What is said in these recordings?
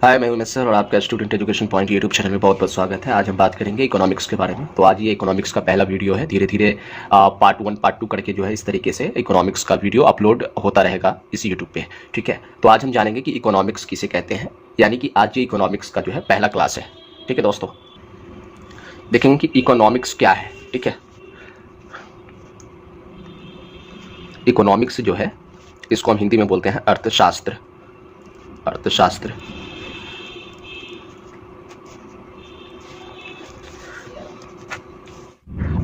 हाय, मैं उमेश सर और आपका student education point YouTube channel में बहुत बहुत स्वागत है। आज हम बात करेंगे इकोनॉमिक्स के बारे में। तो आज ये इकोनॉमिक्स का पहला वीडियो है। धीरे धीरे पार्ट 1 पार्ट 2 करके जो है इस तरीके से इकोनॉमिक्स का वीडियो अपलोड होता रहेगा इस यूट्यूब पे। ठीक है, तो आज हम जानेंगे कि इकोनॉमिक्स किसे कहते हैं, यानी कि आज ये इकोनॉमिक्स का जो है पहला क्लास है। ठीक है दोस्तों, देखेंगे कि इकोनॉमिक्स क्या है। ठीक है, इकोनॉमिक्स जो है इसको हम हिंदी में बोलते हैं अर्थशास्त्र। अर्थशास्त्र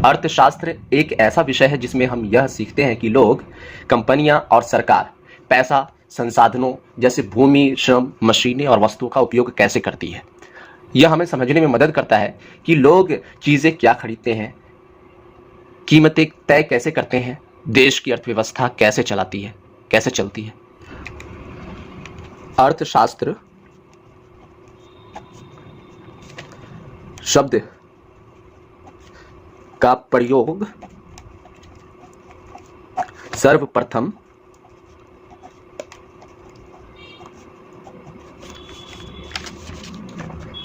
अर्थशास्त्र एक ऐसा विषय है जिसमें हम यह सीखते हैं कि लोग, कंपनियां और सरकार पैसा, संसाधनों जैसे भूमि, श्रम, मशीनें और वस्तुओं का उपयोग कैसे करती है। यह हमें समझने में मदद करता है कि लोग चीज़ें क्या खरीदते हैं, कीमतें तय कैसे करते हैं, देश की अर्थव्यवस्था कैसे चलाती है, कैसे चलती है। अर्थशास्त्र शब्द का प्रयोग सर्वप्रथम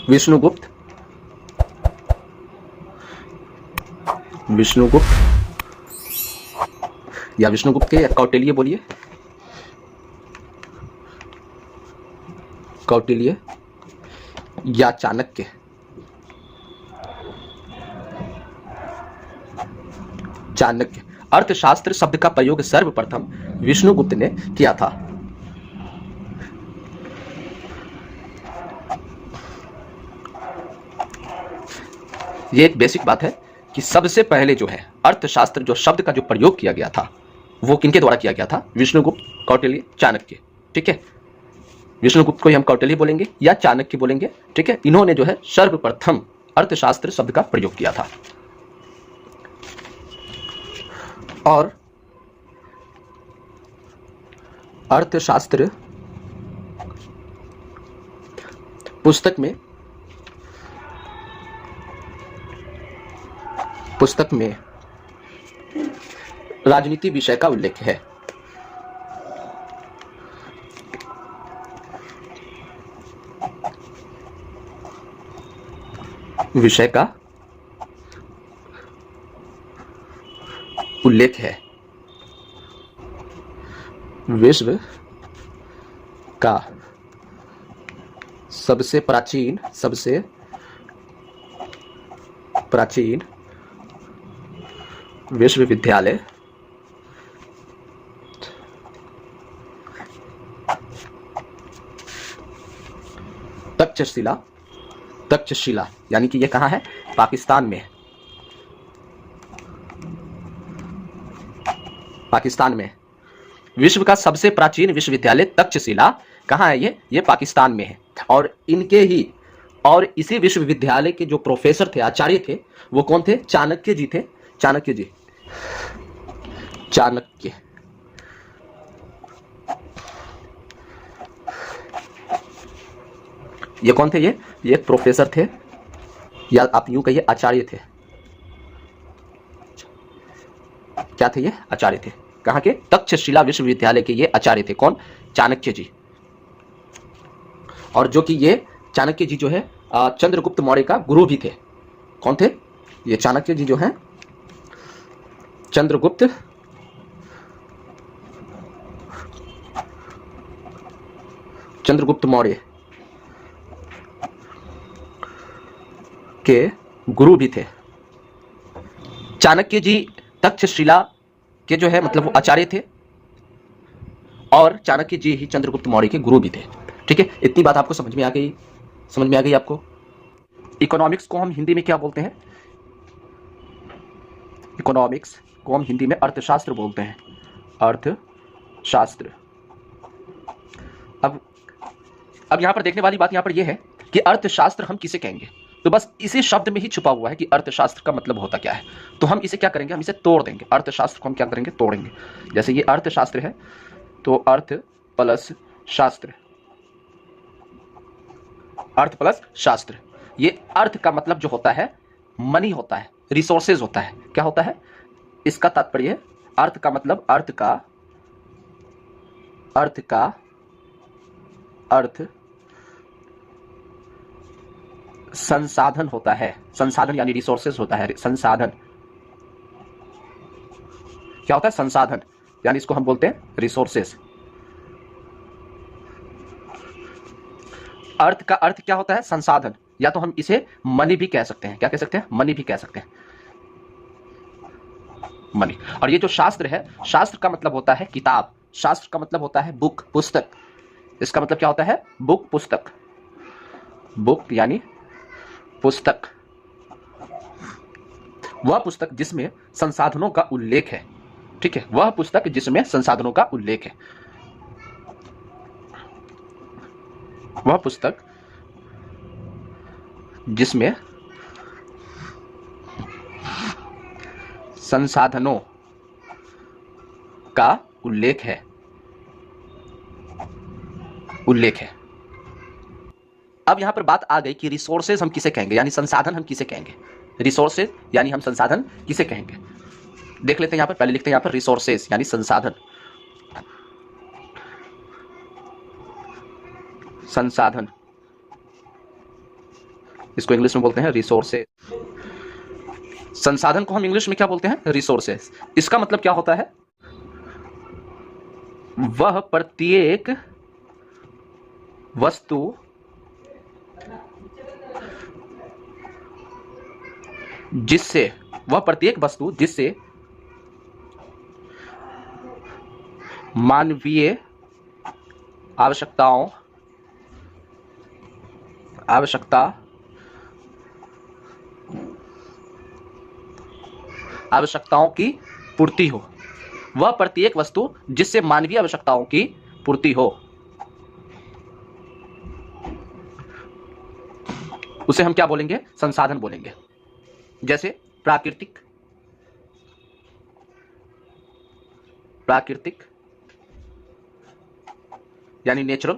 विष्णुगुप्त या विष्णुगुप्त के, या कौटिल्य बोलिए, कौटिल्य या चाणक्य, अर्थशास्त्र शब्द का प्रयोग सर्वप्रथम विष्णुगुप्त ने किया था। ये एक बेसिक बात है कि सबसे पहले जो है अर्थशास्त्र, जो शब्द का जो प्रयोग किया गया था वो किनके द्वारा किया गया था? विष्णुगुप्त, कौटिल्य, चाणक्य। ठीक है, विष्णुगुप्त को ही हम कौटिल्य बोलेंगे या चाणक्य बोलेंगे। ठीक है, इन्होंने जो है सर्वप्रथम अर्थशास्त्र शब्द का प्रयोग किया था। और अर्थशास्त्र पुस्तक में राजनीति विषय का उल्लेख है। विषय का उल्लेख है। विश्व का सबसे प्राचीन विश्वविद्यालय तक्षशिला, यानी कि ये कहाँ है? पाकिस्तान में। विश्व का सबसे प्राचीन विश्वविद्यालय तक्षशिला कहाँ है? ये पाकिस्तान में है। और इसी विश्वविद्यालय के जो प्रोफेसर थे, आचार्य थे, वो कौन थे? चाणक्य जी थे। चाणक्य ये कौन थे? ये एक प्रोफेसर थे, या आप यूं कहिए आचार्य थे। क्या थे? ये आचार्य थे। कहाँ के? तक्षशिला विश्वविद्यालय के ये आचार्य थे। कौन? चाणक्य जी। और जो कि ये चाणक्य जी जो है चंद्रगुप्त मौर्य का गुरु भी थे। कौन थे? ये चाणक्य जी जो हैं चंद्रगुप्त मौर्य के गुरु भी थे। चाणक्य जी तक्षशिला के जो है मतलब वो आचार्य थे, और चाणक्य जी ही चंद्रगुप्त मौर्य के गुरु भी थे। ठीक है, इतनी बात आपको समझ में आ गई आपको? इकोनॉमिक्स को हम हिंदी में क्या बोलते हैं? इकोनॉमिक्स को हम हिंदी में अर्थशास्त्र बोलते हैं। अर्थशास्त्र। अब यहां पर देखने वाली बात यहां पर यह है कि अर्थशास्त्र हम किसे कहेंगे? तो बस इसी शब्द में ही छुपा हुआ है कि अर्थशास्त्र का मतलब होता क्या है। तो हम इसे क्या करेंगे? हम इसे तोड़ देंगे। अर्थशास्त्र को हम क्या करेंगे? तोड़ेंगे। जैसे ये अर्थशास्त्र है तो अर्थ प्लस शास्त्र, अर्थ प्लस शास्त्र। ये अर्थ का मतलब जो होता है मनी होता है, रिसोर्सेज होता है। क्या होता है? इसका तात्पर्य अर्थ का मतलब अर्थ संसाधन होता है, संसाधन यानी रिसोर्सेज होता है, संसाधन क्या होता है, संसाधन यानी इसको हम बोलते हैं रिसोर्सेज। अर्थ का अर्थ क्या होता है, संसाधन, या तो हम इसे मनी भी कह सकते हैं, क्या कह सकते हैं, मनी भी कह सकते हैं, मनी। और ये जो शास्त्र है, शास्त्र का मतलब होता है किताब, शास्त्र का मतलब होता है बुक, पुस्तक। इसका मतलब क्या होता है, बुक, पुस्तक, बुक यानी पुस्तक, वह पुस्तक जिसमें संसाधनों का उल्लेख है, ठीक है, वह पुस्तक जिसमें संसाधनों का उल्लेख है, वह पुस्तक जिसमें संसाधनों का उल्लेख है, उल्लेख है। अब यहां पर बात आ गई कि रिसोर्सेज हम किसे कहेंगे, यानी संसाधन हम किसे कहेंगे, रिसोर्सेज यानी हम संसाधन किसे कहेंगे। देख लेते हैं यहां पर, पहले लिखते हैं यहां पर रिसोर्सेज यानी संसाधन, संसाधन, इसको इंग्लिश में बोलते हैं रिसोर्सेज। संसाधन को हम इंग्लिश में क्या बोलते हैं, रिसोर्सेज। इसका मतलब क्या होता है, वह प्रत्येक वस्तु जिससे, वह प्रत्येक वस्तु जिससे मानवीय आवश्यकताओं आवश्यकताओं की पूर्ति हो, वह प्रत्येक वस्तु जिससे मानवीय आवश्यकताओं की पूर्ति हो, उसे हम क्या बोलेंगे, संसाधन बोलेंगे। जैसे प्राकृतिक, प्राकृतिक यानी नेचुरल,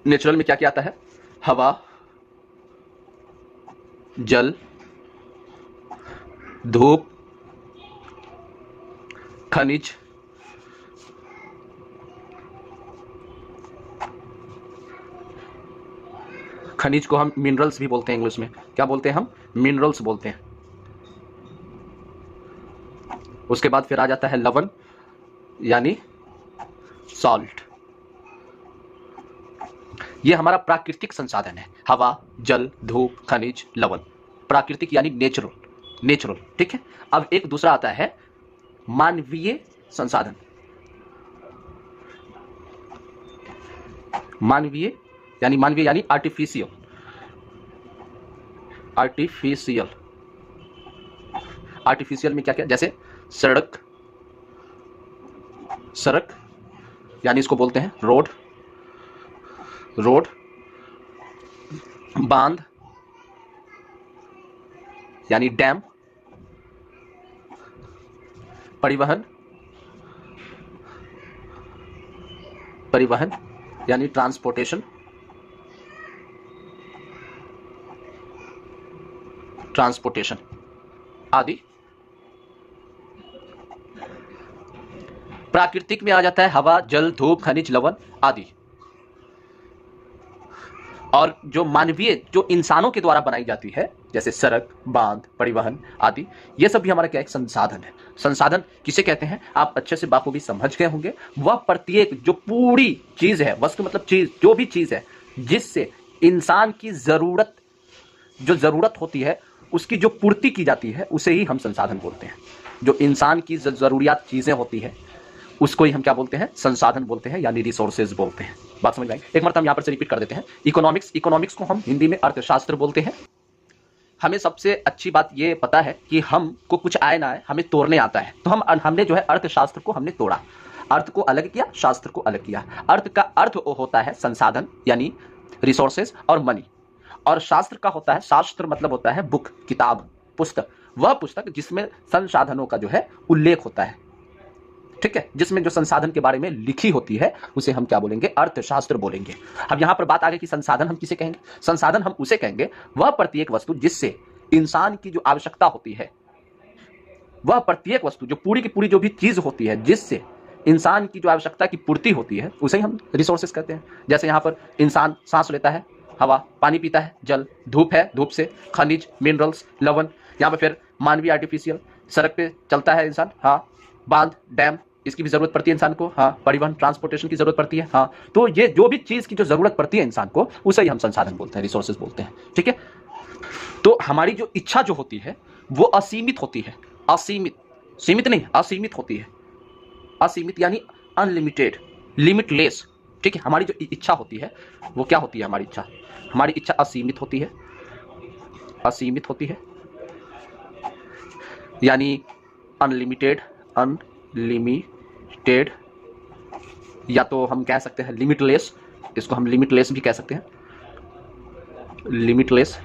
नेचुरल में क्या क्या आता है, हवा, जल, धूप, खनिज, खनिज को हम मिनरल्स भी बोलते हैं, इंग्लिश में क्या बोलते हैं हम, मिनरल्स बोलते हैं। उसके बाद फिर आ जाता है लवण यानी सॉल्ट, ये हमारा प्राकृतिक संसाधन है, हवा, जल, धूप, खनिज, लवण, प्राकृतिक यानी नेचुरल, नेचुरल, ठीक है। अब एक दूसरा आता है मानवीय संसाधन, मानवीय यानी आर्टिफिशियल, आर्टिफिशियल, आर्टिफिशियल में क्या क्या, जैसे सड़क, सड़क यानी इसको बोलते हैं रोड, रोड, बांध यानी डैम, परिवहन, परिवहन यानी ट्रांसपोर्टेशन, ट्रांसपोर्टेशन आदि। प्राकृतिक में आ जाता है हवा, जल, धूप, खनिज, लवण आदि। और जो मानवीय, जो इंसानों के द्वारा बनाई जाती है, जैसे सड़क, बांध, परिवहन आदि, ये सब भी हमारा क्या एक संसाधन है। संसाधन किसे कहते हैं, आप अच्छे से बाखूबी समझ गए होंगे। वह प्रत्येक जो पूरी चीज है, वस्तु मतलब चीज, जो भी चीज है जिससे इंसान की जरूरत, जो जरूरत होती है उसकी जो पूर्ति की जाती है, उसे ही हम संसाधन बोलते हैं। जो इंसान की जरूरियात चीजें होती है उसको ही हम क्या बोलते हैं, संसाधन बोलते हैं, यानी रिसोर्सेज बोलते हैं। बात समझ में आई। एक बार हम यहां पर से रिपीट कर देते हैं। इकोनॉमिक्स, इकोनॉमिक्स को हम हिंदी में अर्थशास्त्र बोलते हैं। हमें सबसे अच्छी बात ये पता है कि हमको कुछ आए ना आए, हमें तोड़ने आता है। तो हमने जो है अर्थशास्त्र को हमने तोड़ा, अर्थ को अलग किया, शास्त्र को अलग किया। अर्थ का अर्थ होता है संसाधन यानी रिसोर्सेज और मनी, और शास्त्र का होता है, शास्त्र मतलब होता है बुक, किताब, पुस्तक, वह पुस्तक जिसमें संसाधनों का जो है उल्लेख होता है, ठीक है, जिसमें जो संसाधन के बारे में लिखी होती है उसे हम क्या बोलेंगे, अर्थशास्त्र बोलेंगे। अब यहां पर बात आ गई कि संसाधन हम किसे कहेंगे। संसाधन हम उसे कहेंगे वह प्रत्येक वस्तु जिससे इंसान की जो आवश्यकता होती है, वह प्रत्येक वस्तु, जो पूरी की पूरी जो भी चीज होती है जिससे इंसान की जो आवश्यकता की पूर्ति होती है उसे ही हम रिसोर्सेज कहते हैं। जैसे यहाँ पर इंसान सांस लेता है, हवा, पानी पीता है, जल, धूप है, धूप से खनिज, मिनरल्स, लवण। यहाँ पर फिर मानवीय आर्टिफिशियल, सड़क पे चलता है इंसान, हाँ, बांध, डैम, इसकी भी जरूरत पड़ती है इंसान को, हाँ, परिवहन, ट्रांसपोर्टेशन की जरूरत पड़ती है, हाँ। तो ये जो भी चीज की जो जरूरत पड़ती है इंसान को, उसे ही हम संसाधन बोलते हैं, रिसोर्सेज बोलते हैं, ठीक है। तो हमारी जो इच्छा जो होती है वो असीमित होती है, असीमित, सीमित नहीं, असीमित होती है। असीमित यानी अनलिमिटेड, लिमिटलेस, ठीक है। हमारी जो इच्छा होती है वो क्या होती है, हमारी इच्छा असीमित होती है, असीमित होती है, यानी अनलिमिटेड, अनलिमिटेड, या तो हम कह सकते हैं लिमिटलेस, इसको हम लिमिटलेस भी कह सकते हैं, लिमिटलेस।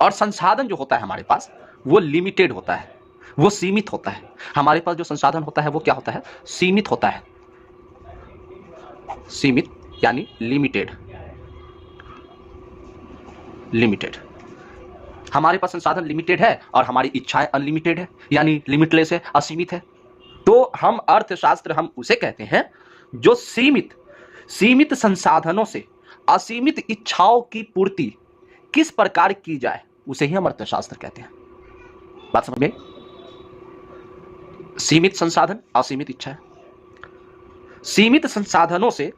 और संसाधन जो होता है हमारे पास वो लिमिटेड होता है, वो सीमित होता है। हमारे पास जो संसाधन होता है वो क्या होता है, सीमित होता है, सीमित यानी लिमिटेड, लिमिटेड। हमारे पास संसाधन लिमिटेड है और हमारी इच्छाएं अनलिमिटेड है, यानी लिमिटलेस है, असीमित है। तो हम अर्थशास्त्र हम उसे कहते हैं जो सीमित संसाधनों से असीमित इच्छाओं की पूर्ति किस प्रकार की जाए, उसे ही हम अर्थशास्त्र कहते हैं। बात समझ में? सीमित संसाधन, असीमित इच्छा। सीमित संसाधनों से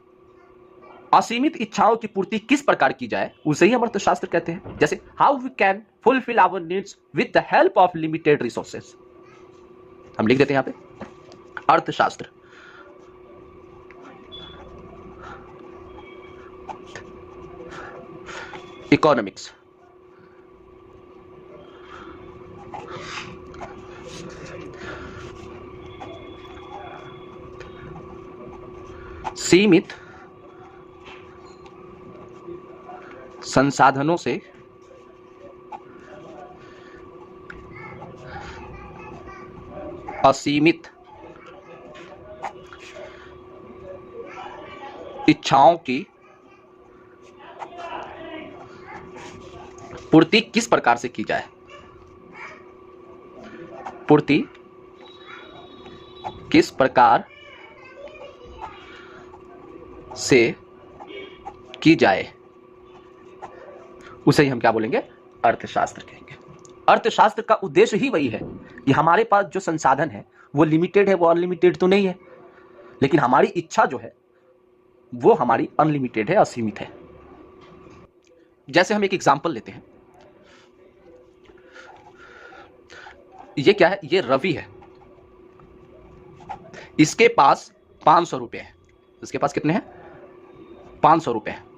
असीमित इच्छाओं की पूर्ति किस प्रकार की जाए, उसे ही हम अर्थशास्त्र कहते हैं। जैसे how we can fulfil our needs with the help of limited resources. हम लिख देते हैं यहां पे अर्थशास्त्र, इकोनॉमिक्स, सीमित संसाधनों से असीमित इच्छाओं की पूर्ति किस प्रकार से की जाए, पूर्ति किस प्रकार से की जाए, उसे ही हम क्या बोलेंगे, अर्थशास्त्र कहेंगे। अर्थशास्त्र का उद्देश्य ही वही है कि हमारे पास जो संसाधन है वो लिमिटेड है, वो अनलिमिटेड तो नहीं है, लेकिन हमारी इच्छा जो है वो हमारी अनलिमिटेड है, असीमित है। जैसे हम एक एग्जांपल लेते हैं, ये क्या है, ये रवि है, इसके पास 500 रुपए है। इसके पास कितने हैं, 500 रुपए है।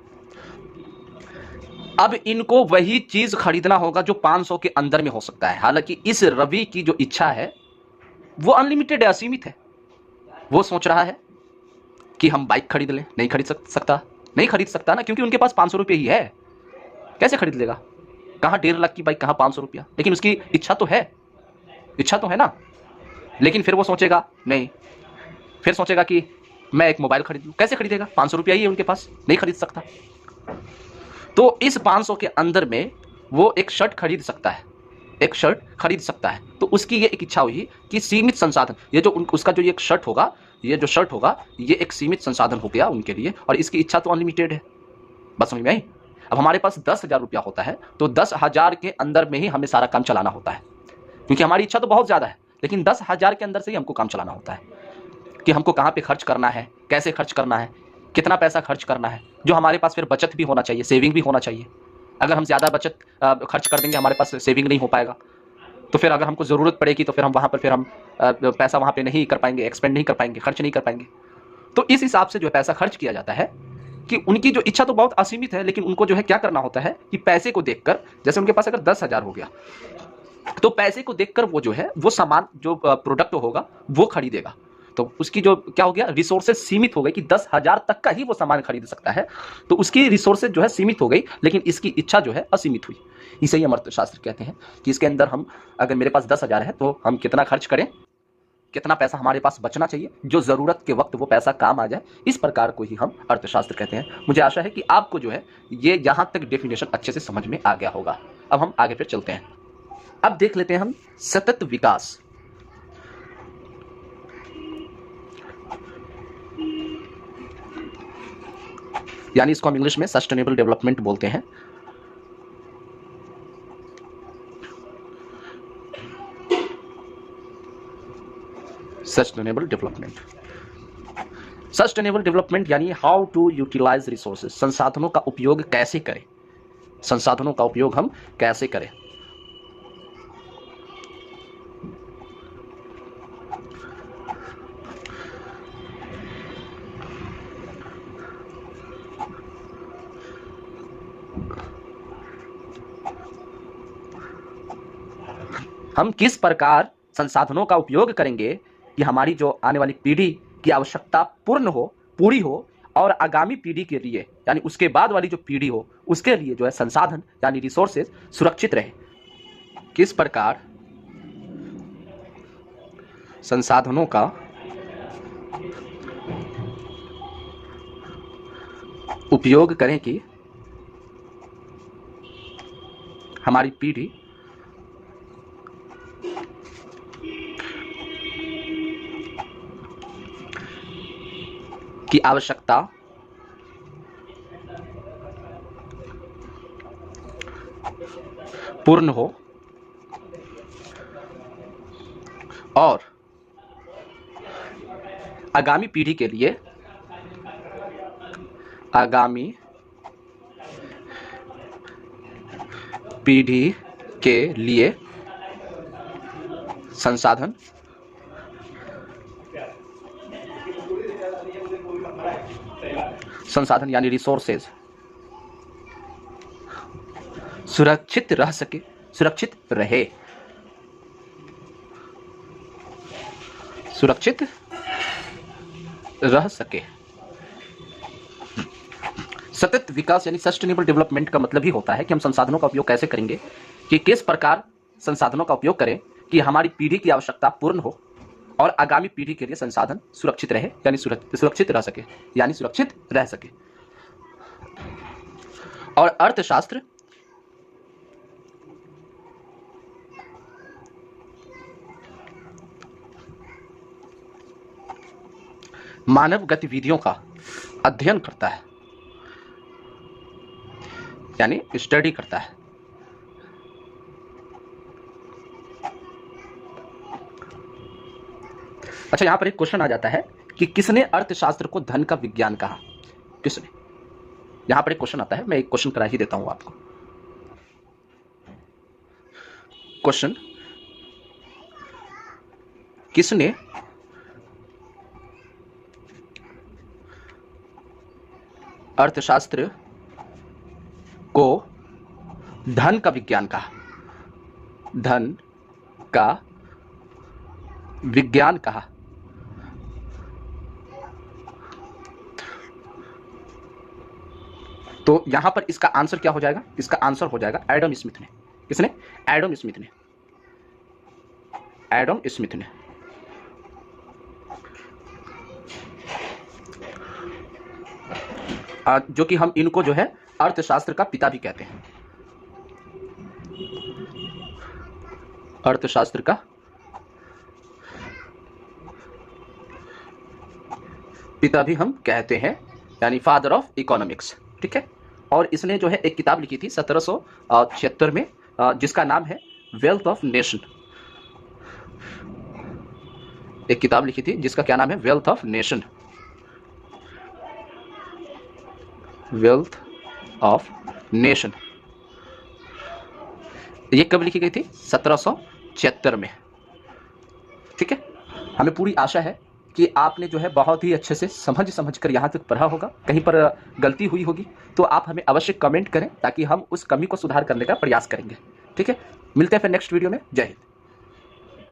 अब इनको वही चीज खरीदना होगा जो 500 के अंदर में हो सकता है। हालांकि इस रवि की जो इच्छा है वो अनलिमिटेड है, असीमित है। वो सोच रहा है कि हम बाइक खरीद लें, नहीं खरीद सकता ना, क्योंकि उनके पास 500 रुपये ही है। कैसे खरीद लेगा, कहां 1.5 लाख की बाइक, कहां 500 रुपया। लेकिन उसकी इच्छा तो है ना। लेकिन फिर वो सोचेगा नहीं, फिर सोचेगा कि मैं एक मोबाइल खरीद लूं। कैसे खरीदेगा, 500 रुपया ही है उनके पास, नहीं खरीद सकता। तो इस 500 के अंदर में वो एक शर्ट खरीद सकता है, तो उसकी ये एक इच्छा हुई कि सीमित संसाधन, ये जो उसका जो ये एक शर्ट होगा, ये एक सीमित संसाधन हो गया उनके लिए, और इसकी इच्छा तो अनलिमिटेड है। बस समझ में आई। अब हमारे पास 10,000 रुपया होता है, तो 10,000 के अंदर में ही हमें सारा काम चलाना होता है, क्योंकि हमारी इच्छा तो बहुत ज्यादा है, लेकिन 10,000 के अंदर से ही हमको काम चलाना होता है कि हमको कहाँ पे खर्च करना है, कैसे खर्च करना है, कितना पैसा खर्च करना है। जो हमारे पास फिर बचत भी होना चाहिए, सेविंग भी होना चाहिए। अगर हम ज़्यादा बचत खर्च कर देंगे, हमारे पास सेविंग नहीं हो पाएगा, तो फिर अगर हमको ज़रूरत पड़ेगी तो फिर हम वहाँ पर पैसा वहाँ पे नहीं कर पाएंगे, एक्सपेंड नहीं कर पाएंगे, खर्च नहीं कर पाएंगे। तो इस हिसाब से जो है पैसा खर्च किया जाता है कि उनकी जो इच्छा तो बहुत असीमित है, लेकिन उनको जो है क्या करना होता है कि पैसे को देखकर, जैसे उनके पास अगर 10,000 हो गया, तो पैसे को देखकर वो जो है वो सामान, जो प्रोडक्ट होगा वो खरीदेगा। तो उसकी जो क्या हो गया, रिसोर्सेज सीमित हो गई कि 10,000 तक का ही वो सामान खरीद सकता है। तो उसकी रिसोर्सेज जो है सीमित हो गई, लेकिन इसकी इच्छा जो है असीमित हुई। इसे ही हम अर्थशास्त्र कहते हैं कि इसके अंदर हम, अगर मेरे पास 10,000 है तो हम कितना खर्च करें, कितना पैसा हमारे पास बचना चाहिए जो जरूरत के वक्त वो पैसा काम आ जाए। इस प्रकार को ही हम अर्थशास्त्र कहते हैं। मुझे आशा है कि आपको जो है ये यहाँ तक डेफिनेशन अच्छे से समझ में आ गया होगा। अब हम आगे फिर चलते हैं। अब देख लेते हैं हम सतत विकास। यानी इसको हम इंग्लिश में सस्टेनेबल डेवलपमेंट बोलते हैं। सस्टेनेबल डेवलपमेंट, सस्टेनेबल डेवलपमेंट यानी हाउ टू यूटिलाइज रिसोर्सेज, संसाधनों का उपयोग कैसे करें, संसाधनों का उपयोग हम कैसे करें। हम किस प्रकार संसाधनों का उपयोग करेंगे कि हमारी जो आने वाली पीढ़ी की आवश्यकता पूर्ण हो, पूरी हो, और आगामी पीढ़ी के लिए यानी उसके बाद वाली जो पीढ़ी हो उसके लिए जो है संसाधन यानी रिसोर्सेज सुरक्षित रहे। किस प्रकार संसाधनों का उपयोग करें कि हमारी पीढ़ी की आवश्यकता पूर्ण हो और आगामी पीढ़ी के लिए संसाधन यानी रिसोर्सेज सुरक्षित रह सके, सुरक्षित रहे, सुरक्षित रह सके। सतत विकास यानी सस्टेनेबल डेवलपमेंट का मतलब ही होता है कि हम संसाधनों का उपयोग कैसे करेंगे, कि किस प्रकार संसाधनों का उपयोग करें कि हमारी पीढ़ी की आवश्यकता पूर्ण हो और आगामी पीढ़ी के लिए संसाधन सुरक्षित रहे यानी सुरक्षित रह सके, यानी सुरक्षित रह सके। और अर्थशास्त्र मानव गतिविधियों का अध्ययन करता है यानी स्टडी करता है। अच्छा, यहां पर एक क्वेश्चन आ जाता है कि किसने अर्थशास्त्र को धन का विज्ञान कहा, किसने? यहां पर एक क्वेश्चन आता है, मैं एक क्वेश्चन करा ही देता हूं आपको। क्वेश्चन, किसने अर्थशास्त्र को धन का विज्ञान कहा, धन का विज्ञान कहा? तो यहां पर इसका आंसर क्या हो जाएगा? इसका आंसर हो जाएगा एडम स्मिथ ने। किसने? एडम स्मिथ ने। एडम स्मिथ ने। जो कि हम इनको जो है अर्थशास्त्र का पिता भी कहते हैं, अर्थशास्त्र का पिता भी हम कहते हैं, यानी फादर ऑफ इकोनॉमिक्स। ठीक है। और इसने जो है एक किताब लिखी थी 1776 में, जिसका नाम है वेल्थ ऑफ नेशन। एक किताब लिखी थी जिसका क्या नाम है? Wealth of nation. Wealth of nation. ये कब लिखी गई थी? 1776 में। ठीक है। हमें पूरी आशा है कि आपने जो है बहुत ही अच्छे से समझ कर यहाँ तक पढ़ा होगा। कहीं पर गलती हुई होगी तो आप हमें अवश्य कमेंट करें, ताकि हम उस कमी को सुधार करने का प्रयास करेंगे। ठीक है। मिलते हैं फिर नेक्स्ट वीडियो में। जय हिंद।